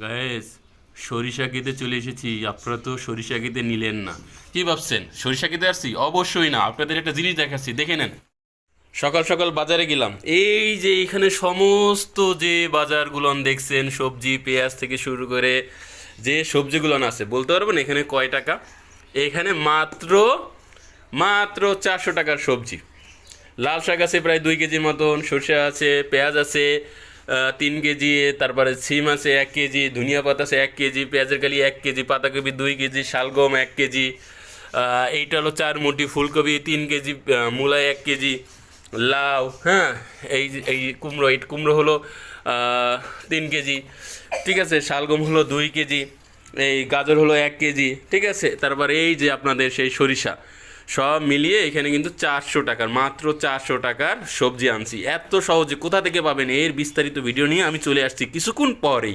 Guys, সরিষা খেতে চলে এসেছি। আপনারা তো সরিষা খেতে নিলেন না, কি ভাবছেন সরিষা খেতে আসছি? অবশ্যই না। আপনাদের একটা জিনিস দেখাচ্ছি, দেখে নেন। সকাল সকাল বাজারে গেলাম, এই যে এখানে সমস্ত যে বাজারগুলো দেখছেন, সবজি পেঁয়াজ থেকে শুরু করে যে সবজিগুলো আছে, বলতে পারবেন এখানে কয় টাকা? এখানে মাত্র মাত্র 400 টাকার সবজি। লাল শাক আছে প্রায় 2 কেজির মতন, সরষে আছে, পেঁয়াজ আছে 3 কেজি, তারপরে সিম আছে 1 কেজি, ধনিয়া পাতা আছে 1 কেজি, পেঁয়াজের কালি 1 কেজি, পাতাকপি 2 কেজি, শালগম 1 কেজি, এইটা হলো 4 মুঠি, ফুলকপি 3 কেজি, মূলা 1 কেজি, লাউ, হ্যাঁ, এই কুমড়ো, এই কুমড়ো হলো 3 কেজি, ঠিক আছে, শালগম হলো 2 কেজি, এই গাজর হলো 1 কেজি, ঠিক আছে, তারপর এই যে আপনাদের সেই সরিষা, সব মিলিয়ে এখানে কিন্তু 400 টাকার, মাত্র 400 টাকার সবজি আনছি। এত সহজে কোথা থেকে পাবেন এর বিস্তারিত ভিডিও নিয়ে আমি চলে আসছি কিছুক্ষণ পরেই।